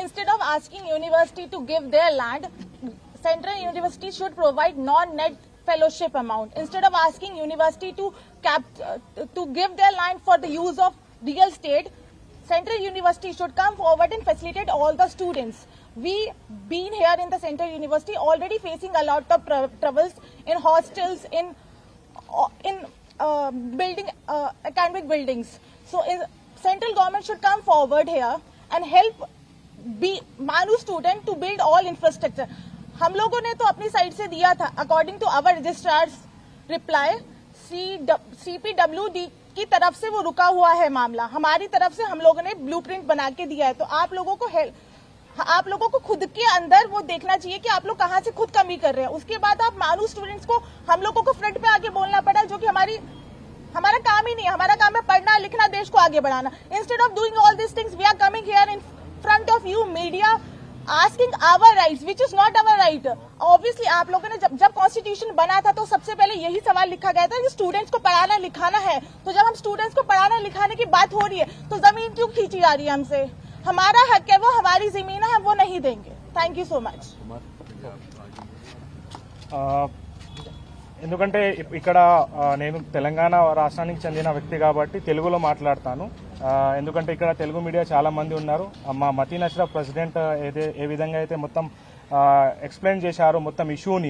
instead of asking university to give their land, central university should provide non-net fellowship amount. Instead of asking university to give their land for the use of real estate, central university should come forward and facilitate all the students. We been here in the central university already facing a lot of troubles in hostels, in building academic buildings. So central government should come forward here and help Manu student to build all infrastructure. हम लोगों ने तो अपनी side से दिया था, according to our registrar's reply, CPWD की तरफ से वो रुका हुआ है मामला, हमारी तरफ से हम लोगों ने ब्लूप्रिंट बना के दिया है. तो आप लोगों को खुद के अंदर वो देखना चाहिए कि आप लोग कहाँ से खुद कमी कर रहे हैं. उसके बाद आप मानू स्टूडेंट्स को हम लोगों को फ्रंट पे आके बोलना पड़ा, जो कि हमारा काम ही नहीं है. हमारा काम है पढ़ना लिखना, देश को आगे बढ़ाना. Instead of doing all this things we are coming here in front of you media asking our rights, which is not our right. Obviously आप लोगों ने जब कॉन्स्टिट्यूशन बना था तो सबसे पहले यही सवाल लिखा गया था कि स्टूडेंट्स को पढ़ाना लिखाना है. तो जब हम स्टूडेंट्स को पढ़ाना लिखाने की बात हो रही है तो जमीन क्यों खींची जा रही है हमसे? हमारा हक है, वो हमारी जमीन है, हम वो नहीं देंगे. Thank you so much. ఎందుకంటే ఇక్కడ నేను తెలంగాణ రాష్ట్రానికి చెందిన వ్యక్తి కాబట్టి తెలుగులో మాట్లాడతాను. ఎందుకంటే ఇక్కడ తెలుగు మీడియా చాలా మంది ఉన్నారు. మా మతీన్ అష్రఫ్ ప్రెసిడెంట్ ఏ విధంగా అయితే మొత్తం ఎక్స్ప్లెయిన్ చేశారో మొత్తం ఇష్యూని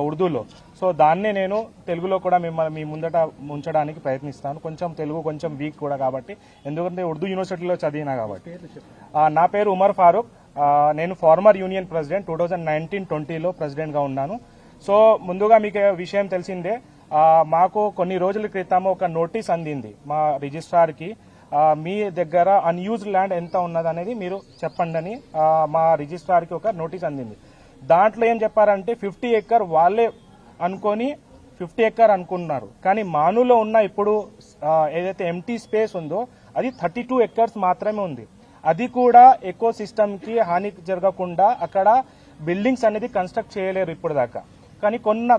ఉర్దూలో, సో దాన్నే నేను తెలుగులో కూడా మీ ముందట ఉంచడానికి ప్రయత్నిస్తాను. కొంచెం తెలుగు కొంచెం వీక్ కూడా కాబట్టి, ఎందుకంటే ఉర్దూ యూనివర్సిటీలో చదివినా కాబట్టి. నా పేరు ఉమర్ ఫారూక్. నేను ఫార్మర్ యూనియన్ ప్రెసిడెంట్ 2019-20లో ప్రెసిడెంట్గా ఉన్నాను. సో ముందుగా మీకు విషయం తెలిసిందే, మాకు కొన్ని రోజుల క్రితం ఒక నోటీస్ అందింది మా రిజిస్ట్రార్కి. మీ దగ్గర అన్యూజ్డ్ ల్యాండ్ ఎంత ఉన్నదనేది మీరు చెప్పండి అని మా రిజిస్ట్రార్కి ఒక నోటీస్ అందింది. దాంట్లో ఏం చెప్పారంటే 50 ఎకర్ వాళ్ళే అనుకొని 50 ఎకర్ అనుకున్నారు. కానీ మానులో ఉన్న ఇప్పుడు ఏదైతే ఎంటీ స్పేస్ ఉందో అది 32 ఎకర్స్ మాత్రమే ఉంది. అది కూడా ఎకో సిస్టమ్కి హాని జరగకుండా అక్కడ బిల్డింగ్స్ అనేది కన్స్ట్రక్ట్ చేయలేరు ఇప్పుడు దాకా. కానీ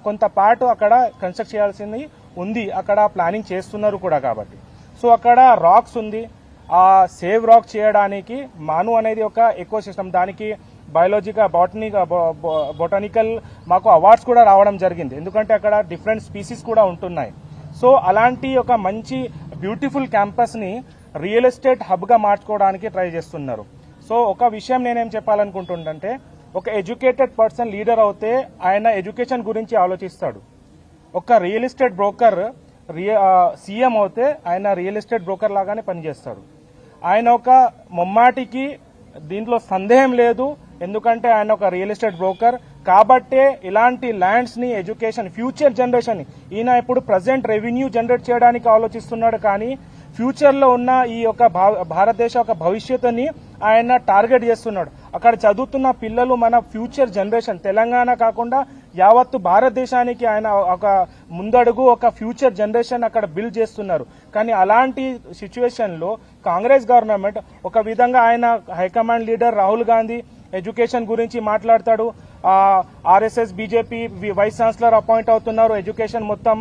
కొంత పార్ట్ అక్కడ కన్స్ట్రక్ట్ చేయాల్సింది ఉంది, అక్కడ ప్లానింగ్ చేస్తున్నారు కూడా కాబట్టి. సో అక్కడ రాక్స్ ఉంది, ఆ సేవ్ రాక్ చేయడానికి మాను అనేది ఒక ఎకో సిస్టమ్, దానికి బొటానికల్ మాకు అవార్డ్స్ కూడా రావడం జరిగింది, ఎందుకంటే అక్కడ డిఫరెంట్ స్పీసీస్ కూడా ఉంటున్నాయి. సో అలాంటి ఒక మంచి బ్యూటిఫుల్ క్యాంపస్ని రియల్ ఎస్టేట్ హబ్గా మార్చుకోవడానికి ట్రై చేస్తున్నారు. సో ఒక విషయం నేనేం చెప్పాలనుకుంటుంటే, ఒక ఎడ్యుకేటెడ్ పర్సన్ లీడర్ అవుతే ఆయన ఎడ్యుకేషన్ గురించి ఆలోచిస్తాడు. ఒక రియల్ ఎస్టేట్ బ్రోకర్ సీఎం అవుతే ఆయన రియల్ ఎస్టేట్ బ్రోకర్ లాగానే పనిచేస్తాడు. ఆయన ఒక మొమ్మాటికి దీంట్లో సందేహం లేదు, ఎందుకంటే ఆయన ఒక రియల్ ఎస్టేట్ బ్రోకర్ కాబట్టే ఇలాంటి ల్యాండ్స్ ని ఎడ్యుకేషన్ ఫ్యూచర్ జనరేషన్ ఈయన ఇప్పుడు ప్రజెంట్ రెవెన్యూ జనరేట్ చేయడానికి ఆలోచిస్తున్నాడు, కానీ ఫ్యూచర్ లో ఉన్న ఈ యొక్క భారతదేశ ఒక భవిష్యత్తుని ఆయన టార్గెట్ చేస్తున్నాడు. అక్కడ చదువుతున్న పిల్లలు మన ఫ్యూచర్ జనరేషన్, తెలంగాణ కాకుండా యావత్తు భారతదేశానికి ఆయన ఒక ముందడుగు, ఒక ఫ్యూచర్ జనరేషన్ అక్కడ బిల్డ్ చేస్తున్నారు. కానీ అలాంటి సిచ్యువేషన్ లో కాంగ్రెస్ గవర్నమెంట్ ఒక విధంగా, ఆయన high command leader Rahul Gandhi education గురించి మాట్లాడతాడు, RSS BJP vice chancellor appoint అవుతున్నారు, ఎడ్యుకేషన్ మొత్తం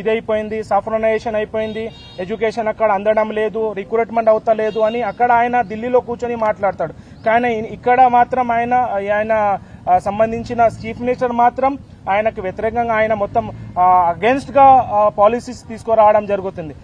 ఇదైపోయింది, సాఫ్రనైజేషన్ అయిపోయింది, ఎడ్యుకేషన్ అక్కడ అందడం లేదు, రిక్రూట్మెంట్ అవుతలేదు అని అక్కడ ఆయన ఢిల్లీలో కూర్చొని మాట్లాడతాడు. కానీ ఇక్కడ మాత్రం ఆయన సంబంధించిన చీఫ్ మినిస్టర్ మాత్రం ఆయనకు వ్యతిరేకంగా ఆయన మొత్తం అగేన్స్ట్ గా పాలసీస్ తీసుకురావడం జరుగుతుంది.